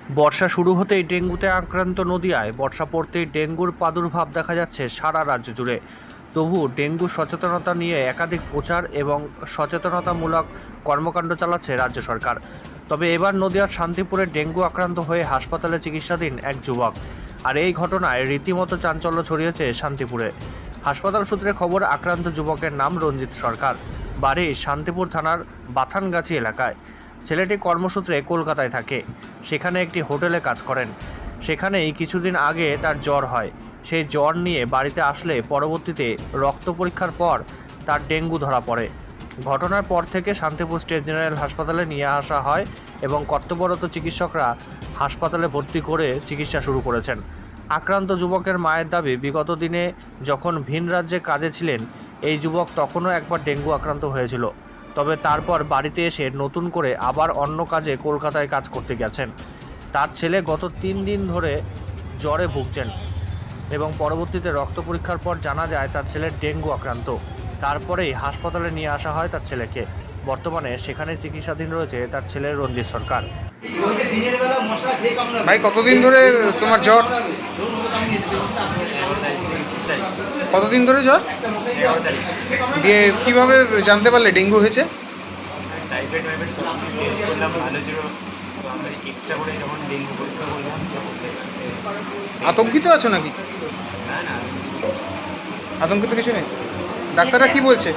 বর্ষা শুরু হতেই ডেঙ্গুতে আক্রান্ত নদিয়ায় বর্ষা পড়তেই ডেঙ্গুর প্রাদুর্ভাব দেখা যাচ্ছে সারা রাজ্য জুড়ে। তবু ডেঙ্গু সচেতনতা নিয়ে একাধিক প্রচার এবং সচেতনতামূলক কর্মকাণ্ড চালাচ্ছে রাজ্য সরকার। তবে এবার নদিয়ার শান্তিপুরে ডেঙ্গু আক্রান্ত হয়ে হাসপাতালে চিকিৎসাধীন এক যুবক। আর এই ঘটনায় রীতিমতো চাঞ্চল্য ছড়িয়েছে শান্তিপুরে। হাসপাতাল সূত্রে খবর, আক্রান্ত যুবকের নাম রঞ্জিত সরকার, বাড়ি শান্তিপুর থানার বাথানগাছি এলাকায়। ছেলেটি কর্মসূত্রে কলকাতায় থাকে, সেখানে একটি হোটেলে কাজ করেন। সেখানেই কিছুদিন আগে তার জ্বর হয়। সেই জ্বর নিয়ে বাড়িতে আসলে পরবর্তীতে রক্ত পরীক্ষার পর তার ডেঙ্গু ধরা পড়ে। ঘটনার পর থেকে শান্তিপুর স্টেট জেনারেল হাসপাতালে নিয়ে আসা হয় এবং কর্তব্যরত চিকিৎসকরা হাসপাতালে ভর্তি করে চিকিৎসা শুরু করেছেন। আক্রান্ত যুবকের মায়ের দাবি, বিগত দিনে যখন ভিন রাজ্যে কাজে ছিলেন এই যুবক তখনও একবার ডেঙ্গু আক্রান্ত হয়েছিল। তবে তারপর বাড়িতে এসে নতুন করে আবার অন্য কাজে কলকাতায় কাজ করতে গেছেন। তার ছেলে গত 3 দিন ধরে জ্বরে ভুগছেন এবং পরবর্তীতে রক্ত পরীক্ষার পর জানা যায় তার ছেলের ডেঙ্গু আক্রান্ত। তারপরেই হাসপাতালে নিয়ে আসা হয় তার ছেলেকে। বর্তমানে সেখানে চিকিৎসাধীন রয়েছে তার ছেলে রঞ্জিত সরকার। ভাই, কতদিন ধরে তোমার জ্বর? কতদিন ধরে জ্বর? দিয়ে কিভাবে জানতে পারলে ডেঙ্গু হয়েছে? টাইফয়েড সব টেস্ট করলাম, ভালো ছিল। তো আমরা এক্সট্রা করে যখন ডেঙ্গু পরীক্ষা করলাম আতঙ্কিত আছো নাকি? না না, আতঙ্কিত কিছু নেই। ডাক্তাররা কি বলছে?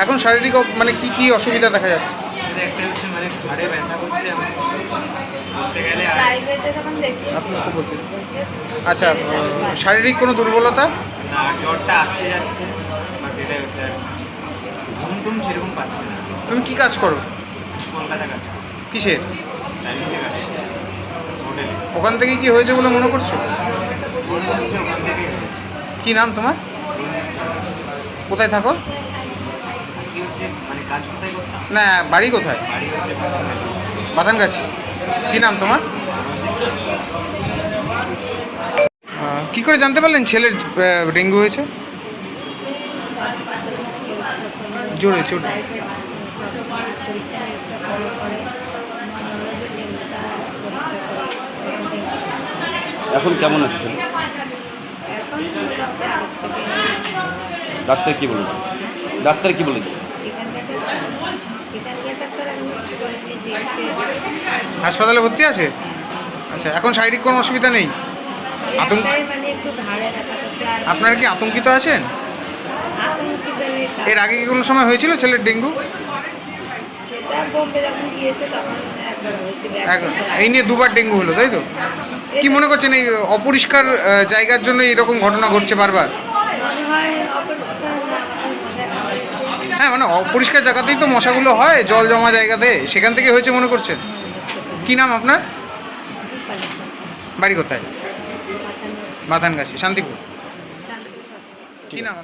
এখন শারীরিক মানে কি কি অসুবিধা দেখা যাচ্ছে? শুধু একটা হচ্ছে মানে ঘাড়ে ব্যথা করছে বলতে গেলে। আর আপনাকে বলতে আচ্ছা, শারীরিক কোনো দুর্বলতা? না, জ্বরটা আসতে যাচ্ছে, বাস এটাই হচ্ছে। আর ঘুম টুম সেরকম পাচ্ছে না। তুমি কি কাজ করো? কলকাতা কাজ করি, কিসের? সার্ভিসে কাজ করি, হোটেলে। ওখান থেকে কি হয়েছে বলে মনে করছো? মনে হচ্ছে ওখান থেকেই হয়েছে। কি নাম তোমার? রঞ্জিত সরকার। কোথায় থাকো? কি হচ্ছে মানে কাজ কোথায় করতাম? না, বাড়ি কোথায়? বাড়ি হচ্ছে বাথানগাছি। বাথানগাছি। কি নাম তোমার? কি করে জানতে পারলেন ছেলের ডেঙ্গু হয়েছে? জোরে জোরে। এখন কেমন আছে? ডাক্তার কি বলেছে? ডাক্তার কি বলেছে? হাসপাতালে ভর্তি আছে? আচ্ছা, এখন শারীরিক কোনো অসুবিধা নেই? আপনারা কি আতঙ্কিত আছেন? এর আগে কি কোনো সময় হয়েছিল ছেলের ডেঙ্গু? এই নিয়ে দুবার ডেঙ্গু হলো, তাই তো? কি মনে করছেন এই অপরিষ্কার জায়গার জন্য এরকম ঘটনা ঘটছে বারবার? হ্যাঁ, মানে অপরিষ্কার জায়গাতেই তো মশাগুলো হয়, জল জমা জায়গাতে, সেখান থেকে হয়েছে মনে করছেন? কি নাম আপনার? বাড়ি কোথায়? বাথানগাছি, শান্তিপুর। কি নাম?